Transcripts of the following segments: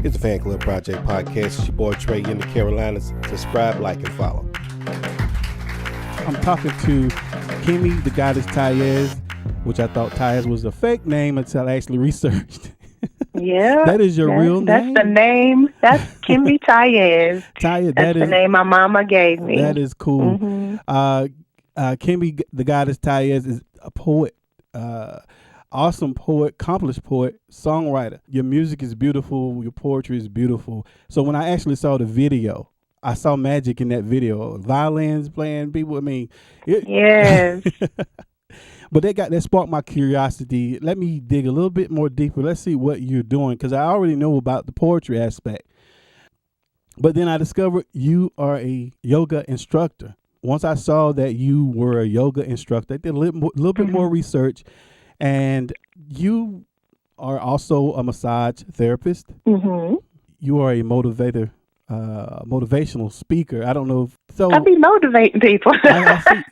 It's the Fan Club Project Podcast. It's your boy Trey in the Carolinas. Subscribe, like, and follow. I'm talking to Kimbi, the goddess Tiez, which I thought Tiez was a fake name until I actually researched. Yeah. That is your real name? That's the name. That's Kimbi Tiez. Tiez, that's the name my mama gave me. That is cool. Mm-hmm. Kimbi, the goddess Tiez, is a poet. Awesome poet, accomplished poet, songwriter. Your music is beautiful. Your poetry is beautiful. So when I actually saw the video, I saw magic in that video. Violins playing, people. I mean, yes. But that sparked my curiosity. Let me dig a little bit more deeper. Let's see what you're doing, because I already know about the poetry aspect. But then I discovered you are a yoga instructor. Once I saw that you were a yoga instructor, I did a little bit more research. And you are also a massage therapist. Mm-hmm. You are a motivational speaker. I don't know. I be motivating people. I see.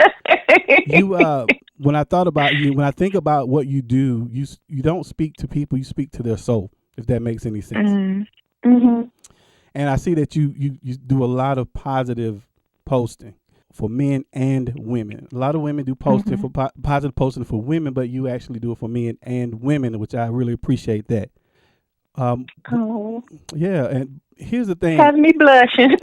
You, when I thought about you, when I think about what you do, you don't speak to people. You speak to their soul, if that makes any sense. Mm-hmm. And I see that you do a lot of positive posting for men and women. A lot of women do posting for positive posting for women, but you actually do it for men and women, which I really appreciate that. Yeah, and here's the thing. Has me blushing.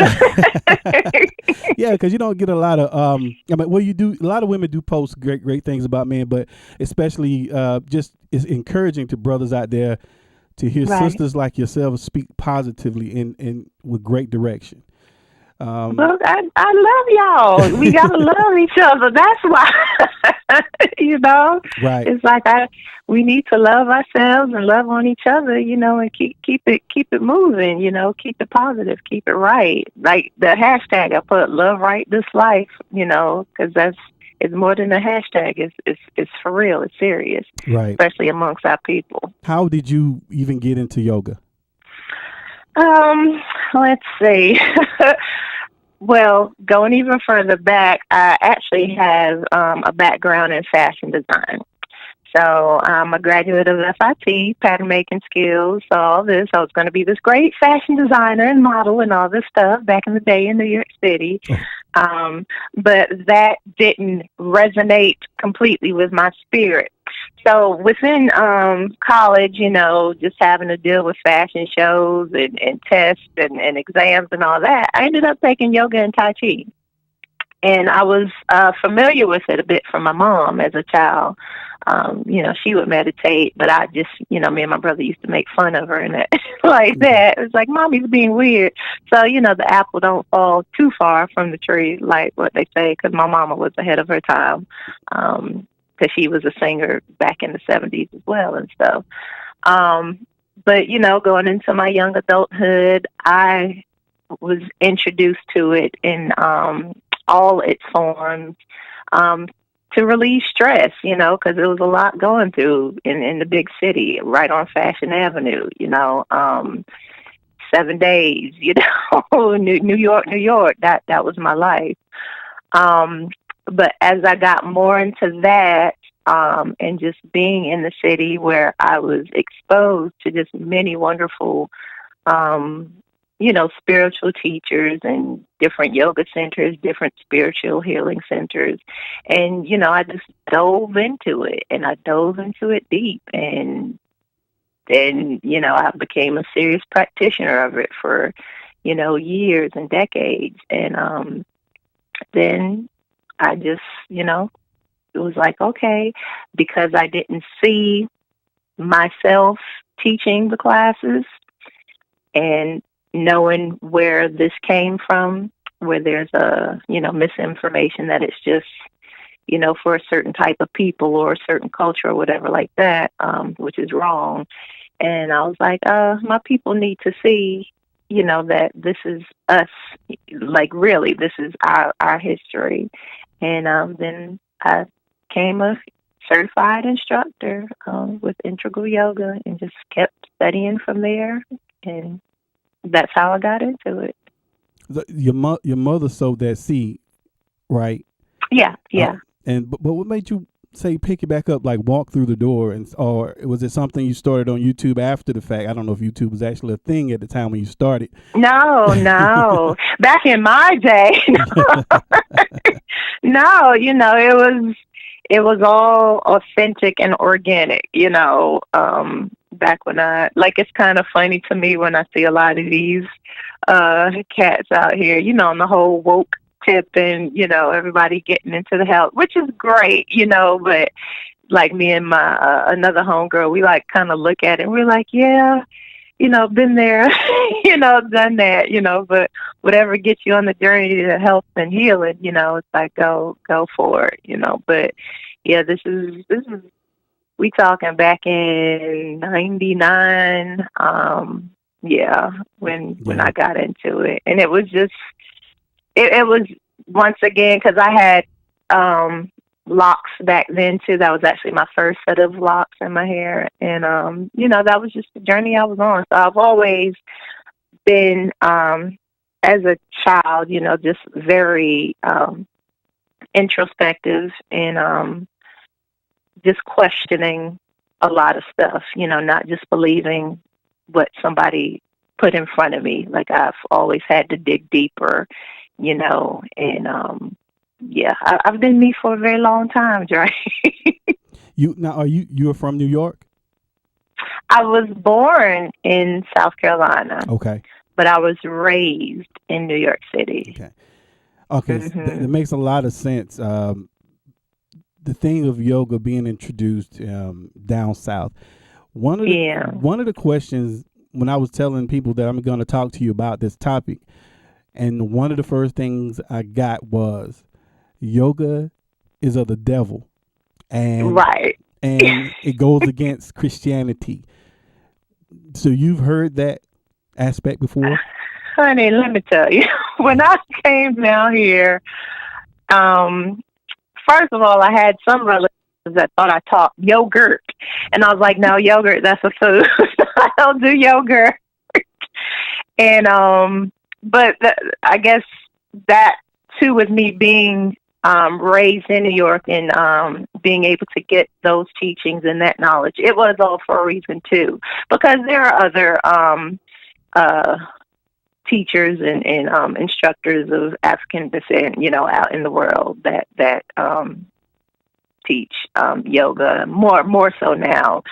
Yeah, because you don't get a lot of you do. A lot of women do post great things about men, but especially just it's encouraging to brothers out there to hear sisters like yourselves speak positively and with great direction. Look, I love y'all. We gotta love each other. That's why, Right. It's like we need to love ourselves and love on each other, and keep it moving, keep it positive, keep it right. Like the hashtag I put, love right this life, because it's more than a hashtag. It's for real. It's serious, right? Especially amongst our people. How did you even get into yoga? Let's see. Well, going even further back, I actually have a background in fashion design. So I'm a graduate of FIT, pattern making skills, all this. I was going to be this great fashion designer and model and all this stuff back in the day in New York City. But that didn't resonate completely with my spirit. So within college, just having to deal with fashion shows and tests and exams and all that, I ended up taking yoga and Tai Chi. And I was familiar with it a bit from my mom as a child. She would meditate, but I just, me and my brother used to make fun of her and that, like that. It's like, Mommy's being weird. So, the apple don't fall too far from the tree, like what they say, because my mama was ahead of her time, because she was a singer back in the 70s as well and stuff. But, going into my young adulthood, I was introduced to it in all its forms, to relieve stress, because there was a lot going through in the big city, right on Fashion Avenue, 7 days, New York, that was my life. But as I got more into that, and just being in the city where I was exposed to just many wonderful, spiritual teachers and different yoga centers, different spiritual healing centers. And, I just dove into it, and I dove into it deep. And then, I became a serious practitioner of it for, years and decades. And then I just, it was like, okay, because I didn't see myself teaching the classes and knowing where this came from, where there's a, misinformation that it's just, for a certain type of people or a certain culture or whatever like that, which is wrong. And I was like, my people need to see, that this is us, like really, this is our history. And then I became a certified instructor with integral yoga and just kept studying from there. And that's how I got into it. Your mother sowed that seed, right? Yeah. But what made you say pick it back up, like walk through the door, and or was it something you started on YouTube after the fact? I don't know if YouTube was actually a thing at the time when you started. No, no. Back in my day, no, it was all authentic and organic, back when it's kind of funny to me when I see a lot of these cats out here, on the whole woke tip and, everybody getting into the health, which is great, but like me and my another homegirl, we like kind of look at it and we're like, yeah, been there, done that, but whatever gets you on the journey to health and healing, it's like go for it, but yeah, this is we talking back in '99, yeah, when I got into it, and it was just it was once again because I had locks back then too. That was actually my first set of locks in my hair, and that was just the journey I was on. So I've always been as a child, just very introspective and just questioning a lot of stuff, not just believing what somebody put in front of me. Like I've always had to dig deeper, and I've been me for a very long time, Dre. You're from New York? I was born in South Carolina. Okay. But I was raised in New York City. Okay. Mm-hmm. That makes a lot of sense. The thing of yoga being introduced down south. One of the questions when I was telling people that I'm going to talk to you about this topic, and one of the first things I got was yoga is of the devil, and it goes against Christianity. So you've heard that aspect before? Honey, let me tell you, when I came down here, first of all, I had some relatives that thought I taught yogurt, and I was like, no, yogurt, that's a food. I don't do yogurt. And but I guess that too was me being raised in New York and being able to get those teachings and that knowledge. It was all for a reason too, because there are other teachers and instructors of African descent, out in the world that teach yoga more so now.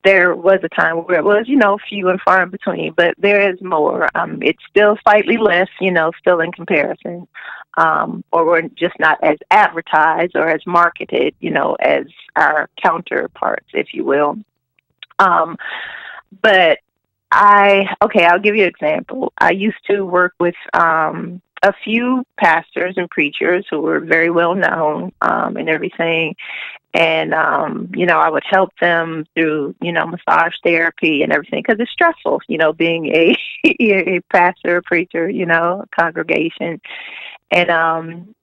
There was a time where it was, few and far in between, but there is more. It's still slightly less, still in comparison, or we're just not as advertised or as marketed, as our counterparts, if you will. But I'll give you an example. I used to work with a few pastors and preachers who were very well known and everything. And, I would help them through, massage therapy and everything because it's stressful, being a pastor, preacher, a congregation. And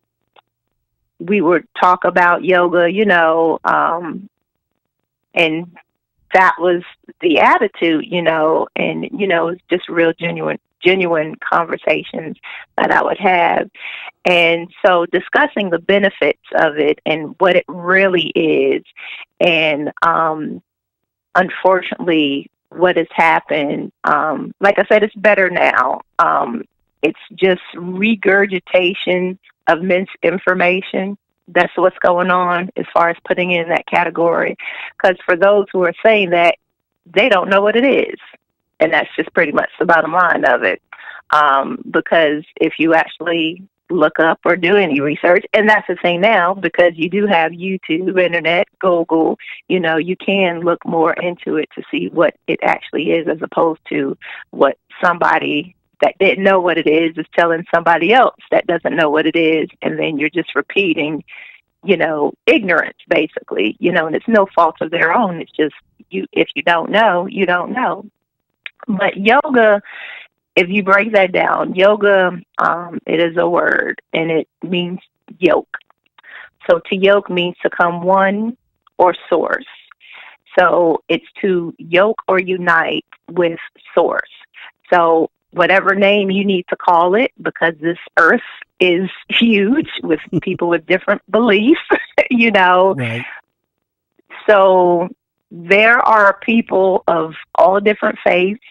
we would talk about yoga, and that was the attitude, and, it's just real genuine conversations that I would have. And so discussing the benefits of it and what it really is. And unfortunately, what has happened, like I said, it's better now. It's just regurgitation of misinformation. That's what's going on as far as putting in that category. Because for those who are saying that, they don't know what it is. And that's just pretty much the bottom line of it. Because if you actually look up or do any research, and that's the thing now, because you do have YouTube, internet, Google, you can look more into it to see what it actually is, as opposed to what somebody that didn't know what it is telling somebody else that doesn't know what it is, and then you're just repeating, ignorance, basically, and it's no fault of their own. It's just if you don't know, you don't know. But yoga, if you break that down, yoga, it is a word, and it means yoke. So to yoke means to come one or source. So it's to yoke or unite with source. So whatever name you need to call it, because this earth is huge with people with different beliefs, you know. Right. So there are people of all different faiths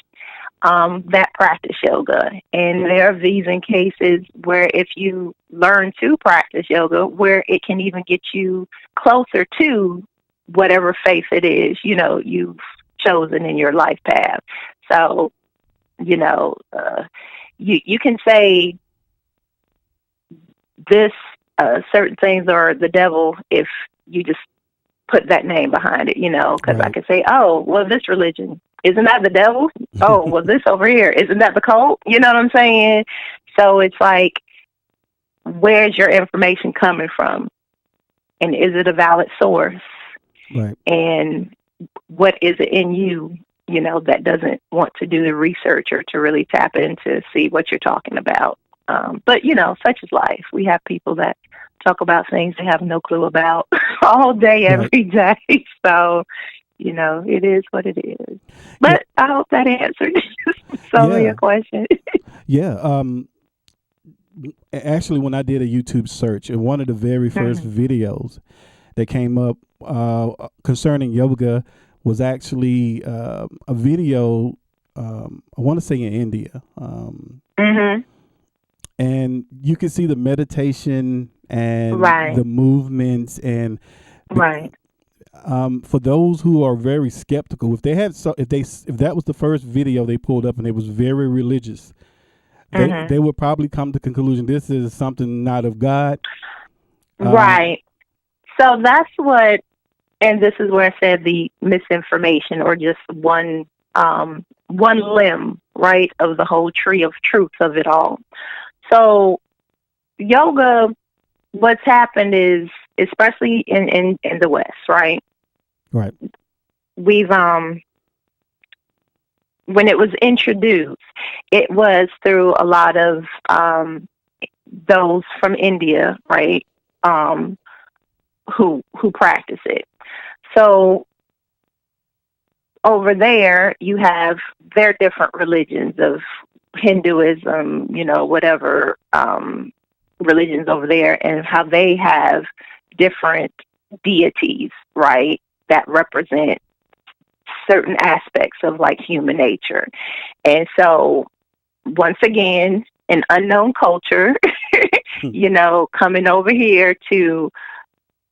that practice yoga. And there are these in cases where if you learn to practice yoga, where it can even get you closer to whatever faith it is, you know, you've chosen in your life path. So, you know, you can say this, certain things are the devil if you just put that name behind it, you know, because I Right. could say, oh, well, this religion, isn't that the devil? Oh, well, this over here, isn't that the cult? You know what I'm saying? So it's like, where's your information coming from? And is it a valid source? Right. And what is it in you, you know, that doesn't want to do the research or to really tap in to see what you're talking about? But, you know, such is life. We have people that talk about things they have no clue about all day, Right. every day. So, you know, it is what it is. Yeah. But I hope that answered some of Yeah. your questions. Yeah. Actually, when I did a YouTube search, and one of the very first videos that came up concerning yoga was actually a video. I want to say in India, and you can see the meditation and Right, the movements, and right. for those who are very skeptical, if that was the first video they pulled up and it was very religious, they would probably come to the conclusion this is something not of God. Right. So that's what, and this is where I said the misinformation, or just one limb, right, of the whole tree of truth of it all. So yoga, what's happened is, especially in the West, right? Right. We've when it was introduced, it was through a lot of those from India, right? Who practice it. So over there, you have their different religions of Hinduism, you know, whatever religions over there, and how they have different deities, right, that represent certain aspects of like human nature. And so, once again, an unknown culture, you know, coming over here to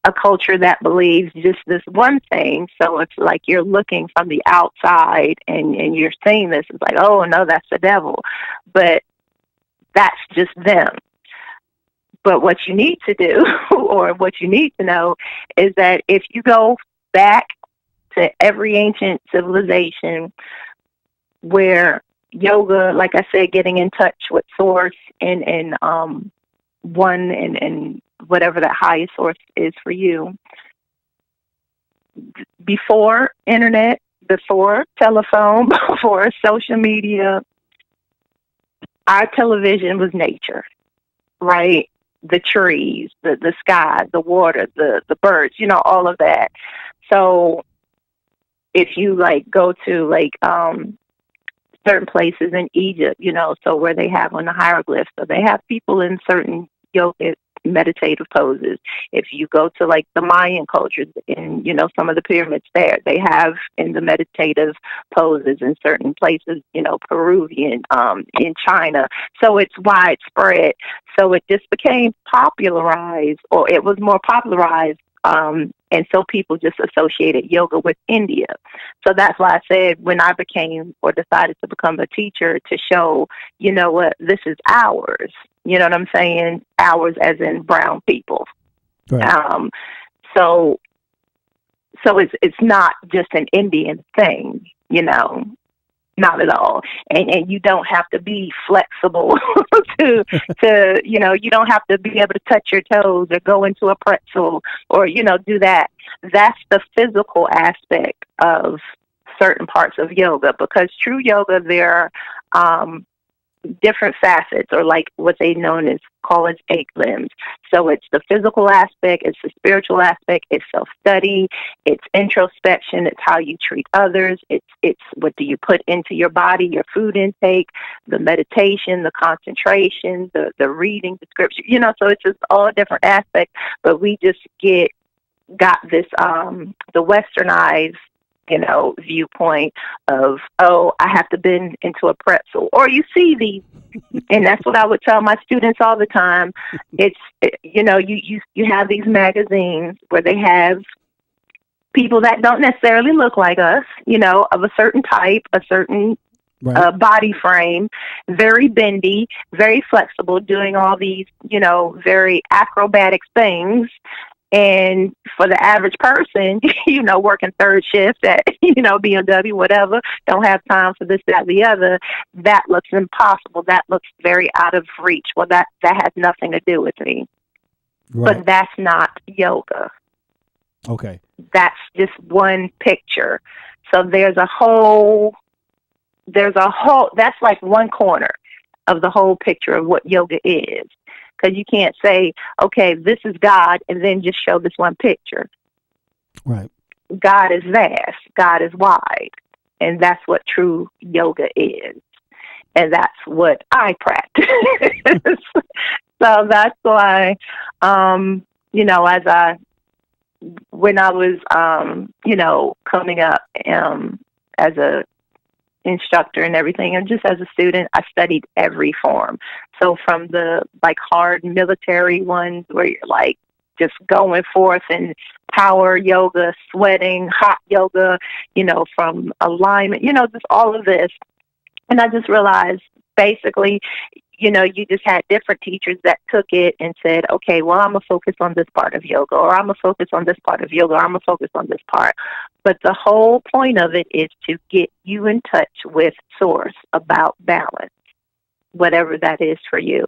a culture that believes just this one thing. So it's like you're looking from the outside and you're seeing this. It's like, oh, no, that's the devil. But that's just them. But what you need to do, or what you need to know, is that if you go back to every ancient civilization where yoga, like I said, getting in touch with source and one and whatever that highest source is for you, before internet, before telephone, before social media, our television was nature, right? The trees, the sky, the water, the birds, you know, all of that. So if you like go to like certain places in Egypt, you know, so where they have on the hieroglyphs, so they have people in certain yoga meditative poses. If you go to like the Mayan culture in, you know, some of the pyramids there, they have in the meditative poses in certain places, you know, Peruvian, in China. So it's widespread. So it just became popularized, or it was more popularized. And so people just associated yoga with India. So that's why I said when I became or decided to become a teacher, to show, you know what, this is ours. You know what I'm saying? Ours as in brown people. Right. So it's not just an Indian thing, you know. Not at all. And you don't have to be flexible to you know, you don't have to be able to touch your toes or go into a pretzel or, you know, do that. That's the physical aspect of certain parts of yoga, because true yoga, there different facets, or like what they known as call as eight limbs. So it's the physical aspect, it's the spiritual aspect, it's self-study, it's introspection, it's how you treat others, it's what do you put into your body, your food intake, the meditation, the concentration, the reading, the scripture, so it's just all different aspects. But we just got this the westernized viewpoint of, oh, I have to bend into a pretzel, or you see these, and that's what I would tell my students all the time. You have these magazines where they have people that don't necessarily look like us, of a certain type, a certain body frame, very bendy, very flexible, doing all these, very acrobatic things. And for the average person, working third shift at, BMW, whatever, don't have time for this, that, the other, that looks impossible. That looks very out of reach. Well, that has nothing to do with me. Right. But that's not yoga. Okay. That's just one picture. So that's like one corner of the whole picture of what yoga is. Because you can't say, okay, this is God, and then just show this one picture. Right. God is vast. God is wide. And that's what true yoga is. And that's what I practice. So that's why, when I was, coming up as a instructor and everything, and just as a student, I studied every form. So from the hard military ones where you're just going forth and power yoga, sweating, hot yoga, from alignment, just all of this. And I just realized basically, you just had different teachers that took it and said, okay, well, I'm going to focus on this part of yoga, or I'm going to focus on this part of yoga, or I'm going to focus on this part. But the whole point of it is to get you in touch with source about balance, whatever that is for you.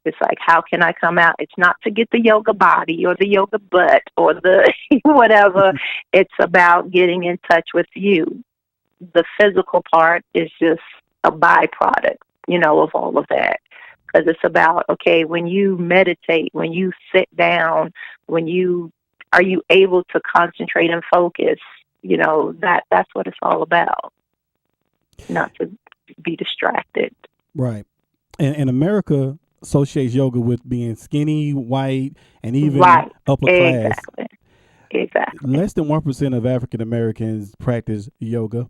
It's like, how can I come out? It's not to get the yoga body or the yoga butt or the whatever. It's about getting in touch with you. The physical part is just a byproduct, of all of that. Because it's about, okay, when you meditate, when you sit down, are you able to concentrate and focus? That's what it's all about. Not to be distracted. Right. And America associates yoga with being skinny, white, and even upper class. Exactly. Less than 1% of African Americans practice yoga.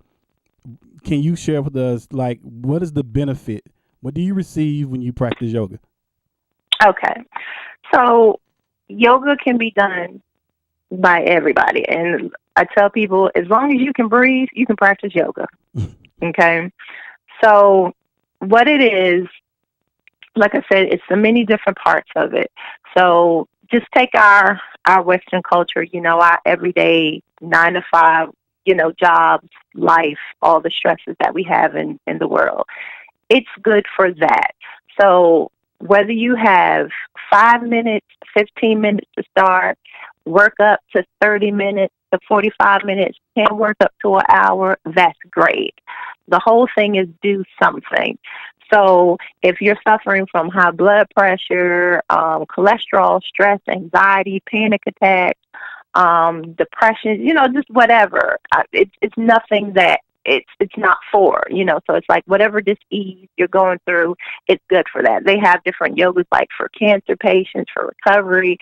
Can you share with us, what is the benefit? What do you receive when you practice yoga? Okay. So yoga can be done by everybody. And I tell people, as long as you can breathe, you can practice yoga. Okay? So what it is, like I said, it's the many different parts of it. So just take our Western culture, our everyday 9 to 5, jobs, life, all the stresses that we have in the world. It's good for that. So whether you have 5 minutes, 15 minutes to start, work up to 30 minutes to 45 minutes, can work up to an hour, that's great. The whole thing is do something. So if you're suffering from high blood pressure, cholesterol, stress, anxiety, panic attacks, depression, just whatever, it's nothing that it's not for, so it's like whatever disease you're going through, it's good for that. They have different yogas for cancer patients, for recovery,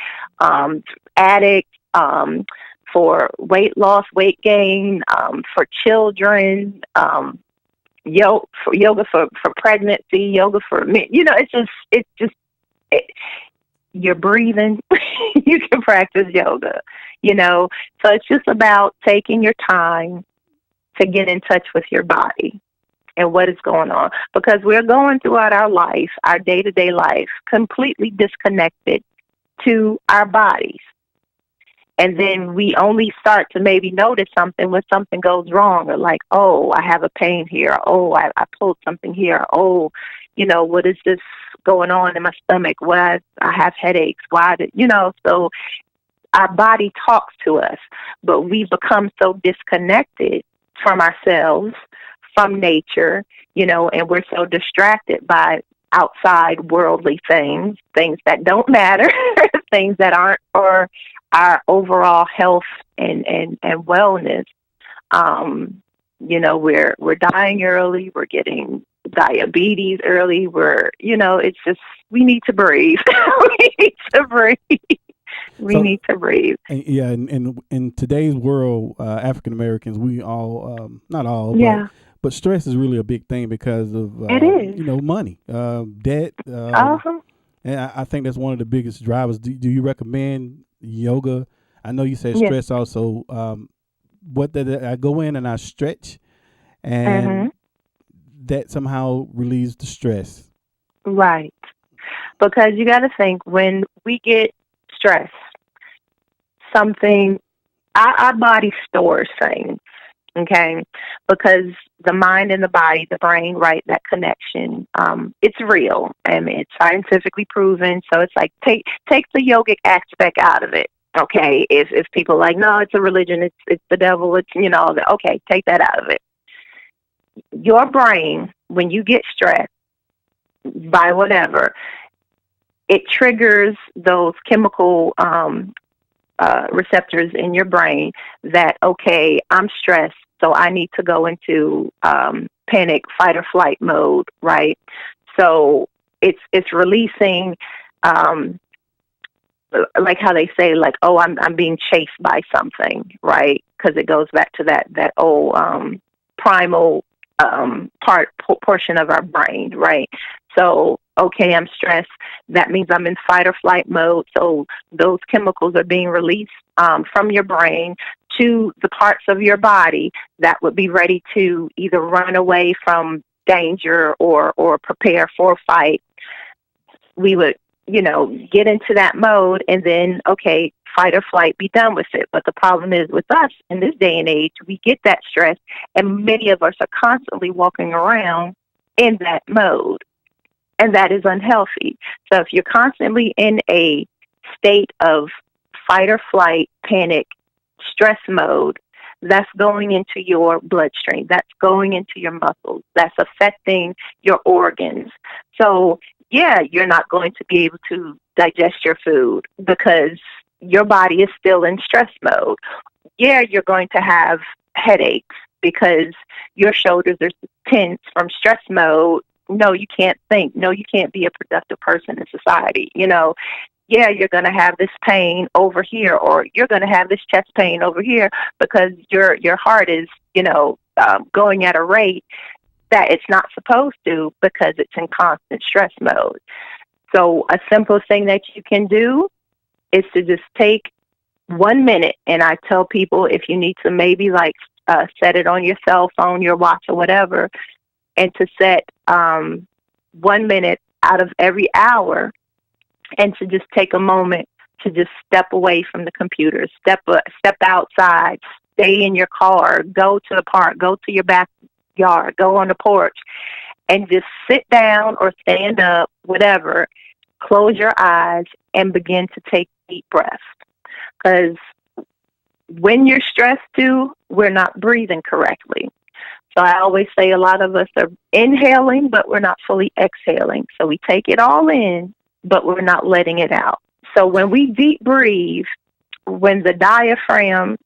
addicts, for weight loss, weight gain, for children, yoga for pregnancy, yoga for men. You're breathing. You can practice yoga, so it's just about taking your time to get in touch with your body and what is going on, because we're going throughout our life, our day-to-day life, completely disconnected to our bodies. And then we only start to maybe notice something when something goes wrong, or oh, I have a pain here. Oh, I pulled something here. Oh, what is this going on in my stomach? Why I have headaches? So our body talks to us, but we become so disconnected from ourselves, from nature, and we're so distracted by outside worldly things that don't matter, things that aren't for our overall health and wellness. We're dying early, we're getting diabetes early, it's just, we need to breathe. We need to breathe. We So, need to breathe. yeah, in today's world, African Americans, we all, not all, Yeah, but stress is really a big thing because of it is. money, debt, Uh-huh. and I think that's one of the biggest drivers. Do you recommend yoga? I know you said Yeah. stress also. What that I go in and I stretch, Mm-hmm. and that somehow relieves the stress. Right. Because you got to think, when we get stressed, something, our body stores things, okay? Because the mind and the body, the brain, right, that connection, it's real. I mean, it's scientifically proven. So it's like, take the yogic aspect out of it. Okay, if people are like, no, it's a religion, it's the devil, it's okay, take that out of it. Your brain, when you get stressed by whatever, it triggers those chemical receptors in your brain that, okay, I'm stressed, so I need to go into panic, fight or flight mode, right? So it's releasing, like how they say, like, oh, I'm being chased by something, right? Because it goes back to that old primal portion of our brain, right? So, okay, I'm stressed. That means I'm in fight or flight mode. So those chemicals are being released from your brain to the parts of your body that would be ready to either run away from danger or prepare for a fight. We would, get into that mode and then, okay, fight or flight, be done with it. But the problem is with us in this day and age, we get that stress, and many of us are constantly walking around in that mode, and that is unhealthy. So if you're constantly in a state of fight or flight, panic, stress mode, that's going into your bloodstream, that's going into your muscles, that's affecting your organs. So yeah, you're not going to be able to digest your food because your body is still in stress mode. Yeah, you're going to have headaches because your shoulders are tense from stress mode. No, you can't think. No, you can't be a productive person in society. Yeah, you're going to have this pain over here, or you're going to have this chest pain over here because your heart is, going at a rate that it's not supposed to because it's in constant stress mode. So a simple thing that you can do is to just take 1 minute, and I tell people, if you need to maybe set it on your cell phone, your watch, or whatever, and to set 1 minute out of every hour, and to just take a moment to just step away from the computer, step outside, stay in your car, go to the park, go to your backyard, go on the porch, and just sit down or stand up, whatever, close your eyes and begin to take deep breaths. Because when you're stressed too, we're not breathing correctly. So I always say a lot of us are inhaling, but we're not fully exhaling. So we take it all in, but we're not letting it out. So when we deep breathe, when the diaphragm,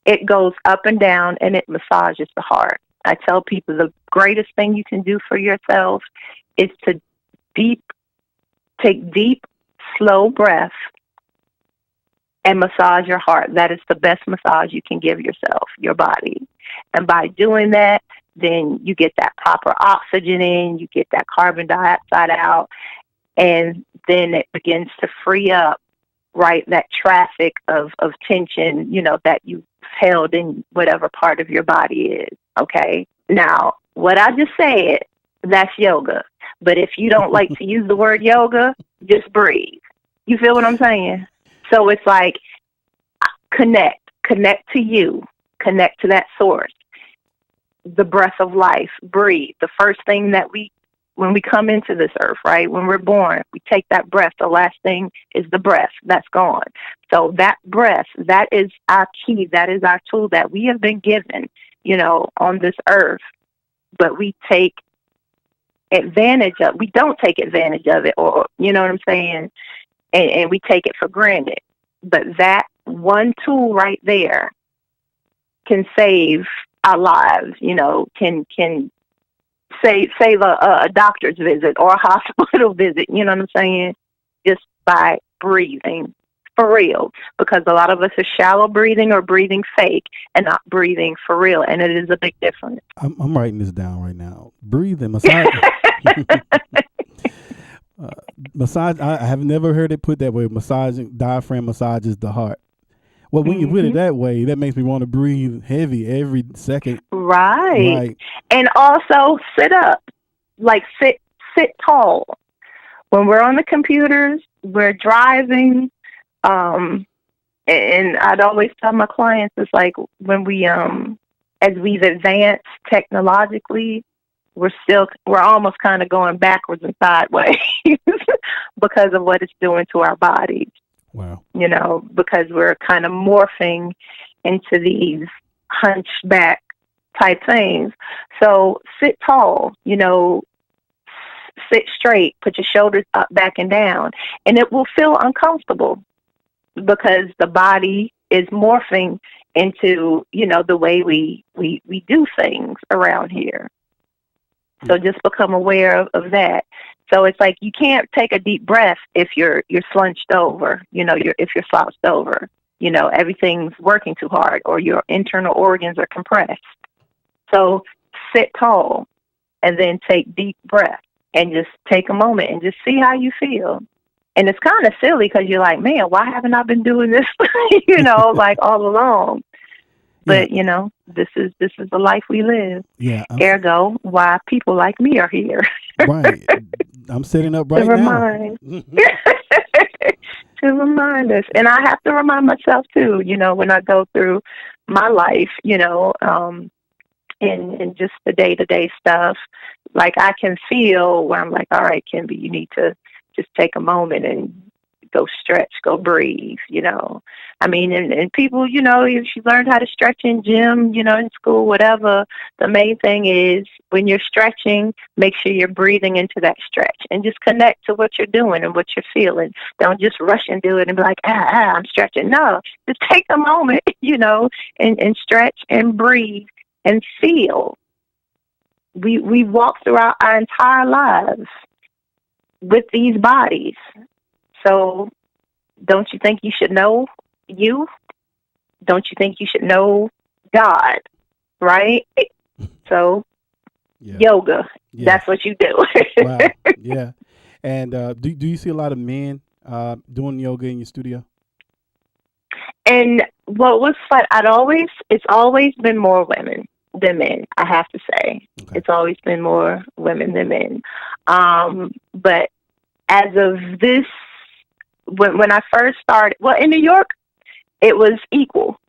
it goes up and down and it massages the heart. I tell people the greatest thing you can do for yourself is to take deep, slow breaths and massage your heart. That is the best massage you can give yourself, your body. And by doing that, then you get that proper oxygen in, you get that carbon dioxide out, and then it begins to free up, right, that traffic of tension, that you held in whatever part of your body is, okay? Now, what I just said, that's yoga. But if you don't like to use the word yoga, just breathe. You feel what I'm saying? So it's like, connect to you, connect to that source, the breath of life, breathe. The first thing that when we come into this earth, right, when we're born, we take that breath. The last thing is the breath that's gone. So that breath, that is our key. That is our tool that we have been given, on this earth but we don't take advantage of it, or, you know what I'm saying? And we take it for granted. But that one tool right there can save our lives, can save a doctor's visit or a hospital visit, you know what I'm saying? Just by breathing, for real. Because a lot of us are shallow breathing or breathing fake and not breathing for real. And it is a big difference. I'm writing this down right now. Breathing, massage. Massage, I have never heard it put that way. Diaphragm massages the heart. Well, when you put it that way, that makes me want to breathe heavy every second. Right. And also sit up, like sit tall. When we're on the computers, we're driving, and I'd always tell my clients, it's like when we, as we've advanced technologically, we're almost kind of going backwards and sideways because of what it's doing to our bodies. Wow. Because we're kind of morphing into these hunchback type things. So sit tall, sit straight, put your shoulders up, back, and down. And it will feel uncomfortable because the body is morphing into, the way we do things around here. So just become aware of that. So it's like you can't take a deep breath if you're slunched over, if you're slouched over, everything's working too hard or your internal organs are compressed. So sit tall and then take deep breath and just take a moment and just see how you feel. And it's kind of silly because you're like, man, why haven't I been doing this, like all along? But, this is the life we live. Yeah. Ergo, why people like me are here. Right. I'm sitting up right now. To remind us. And I have to remind myself, too, when I go through my life, and just the day-to-day stuff. Like, I can feel where I'm like, all right, Kimbi, you need to just take a moment and go stretch, go breathe, I mean, and people, if you learned how to stretch in gym, in school, whatever, the main thing is when you're stretching, make sure you're breathing into that stretch and just connect to what you're doing and what you're feeling. Don't just rush and do it and be like, I'm stretching. No, just take a moment, and stretch and breathe and feel. We walk throughout our entire lives with these bodies. So don't you think you should know you? Don't you think you should know God? Right? So yoga, that's what you do. Wow. Yeah. And do you see a lot of men doing yoga in your studio? And what was fun, it's always been more women than men, I have to say. Okay. It's always been more women than men. But as of this, when I first started, well, in New York, it was equal.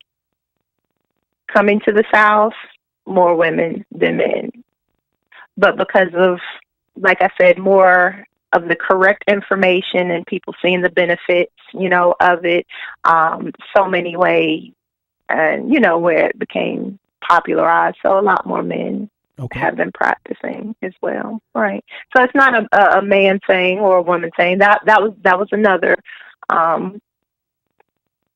Coming to the South, more women than men. But because of, like I said, more of the correct information and people seeing the benefits, of it, so many ways, and, where it became popularized. So a lot more men have been practicing as well. Right. So it's not a man thing or a woman thing. That was another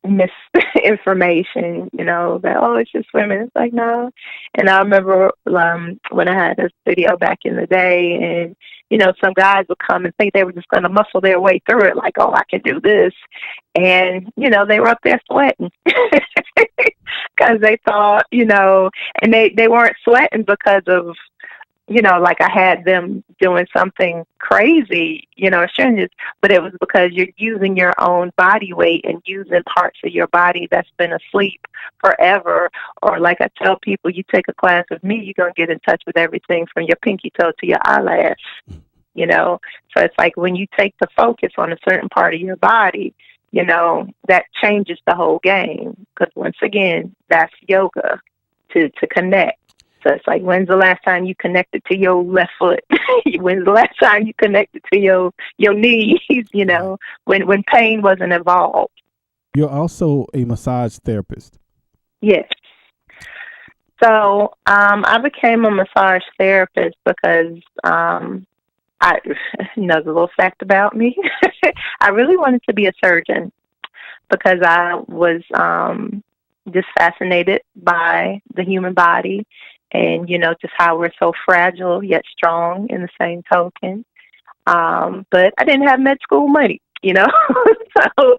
misinformation, that, it's just women. It's like, no. And I remember when I had this video back in the day, and, some guys would come and think they were just going to muscle their way through it, like, I can do this. And, they were up there sweating because they thought, and they weren't sweating because of, like I had them doing something crazy, strenuous, but it was because you're using your own body weight and using parts of your body that's been asleep forever. Or like I tell people, you take a class with me, you're going to get in touch with everything from your pinky toe to your eyelash, So it's like when you take the focus on a certain part of your body, that changes the whole game. Because once again, that's yoga to connect. So it's like, when's the last time you connected to your left foot? When's the last time you connected to your knees, when pain wasn't involved? You're also a massage therapist. Yes. So I became a massage therapist because I, another little fact about me, I really wanted to be a surgeon because I was just fascinated by the human body and, just how we're so fragile yet strong in the same token. But I didn't have med school money, so,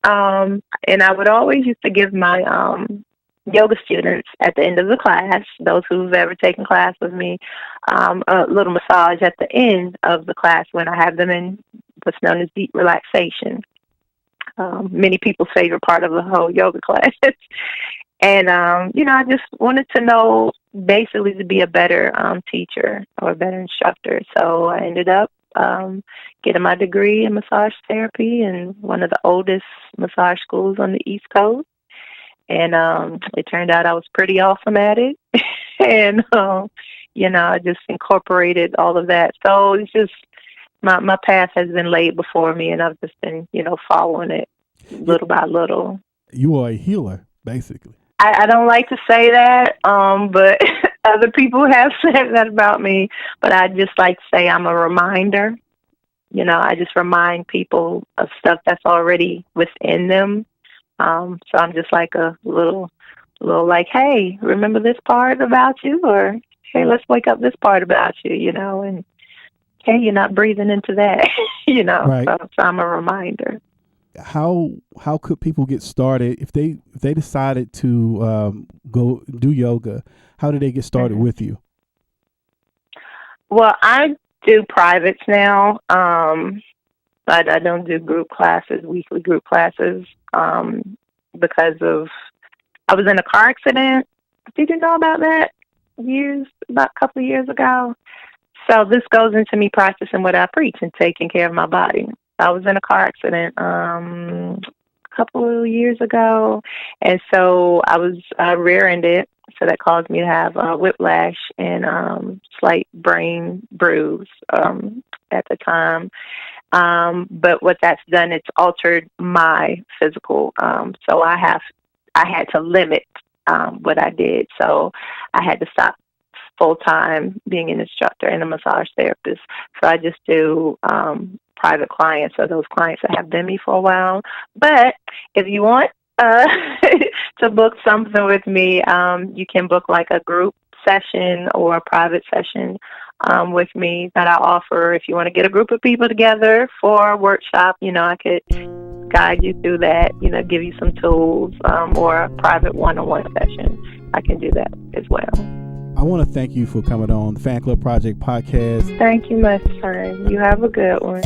and I would always used to give my yoga students at the end of the class, those who've ever taken class with me, a little massage at the end of the class when I have them in what's known as deep relaxation. Many people's favorite part of the whole yoga class. And, I just wanted to know basically to be a better teacher or a better instructor. So I ended up getting my degree in massage therapy in one of the oldest massage schools on the East Coast. And it turned out I was pretty awesome at it. And, I just incorporated all of that. So it's just my path has been laid before me, and I've just been, following it little by little. You are a healer, basically. I don't like to say that, but other people have said that about me. But I just like to say I'm a reminder. I just remind people of stuff that's already within them. So I'm just like a little like, hey, remember this part about you? Or, hey, let's wake up this part about you, and hey, you're not breathing into that, Right. So I'm a reminder. How could people get started if they decided to go do yoga? How do they get started with you? Well, I do privates now. I don't do group classes, weekly group classes, because of I was in a car accident. Did you know about that? About a couple of years ago. So this goes into me practicing what I preach and taking care of my body. I was in a car accident a couple of years ago, and so I was rear-ended, so that caused me to have whiplash and slight brain bruise at the time. But what that's done, it's altered my physical. So I had to limit what I did. So I had to stop full-time being an instructor and a massage therapist. So I just do private clients, or those clients that have been me for a while. But if you want to book something with me, you can book like a group session or a private session with me that I offer. If you want to get a group of people together for a workshop, I could guide you through that, give you some tools, or a private one-on-one session. I can do that as well. I want to thank you for coming on the Fan Club Project podcast. Thank you, my friend. You have a good one.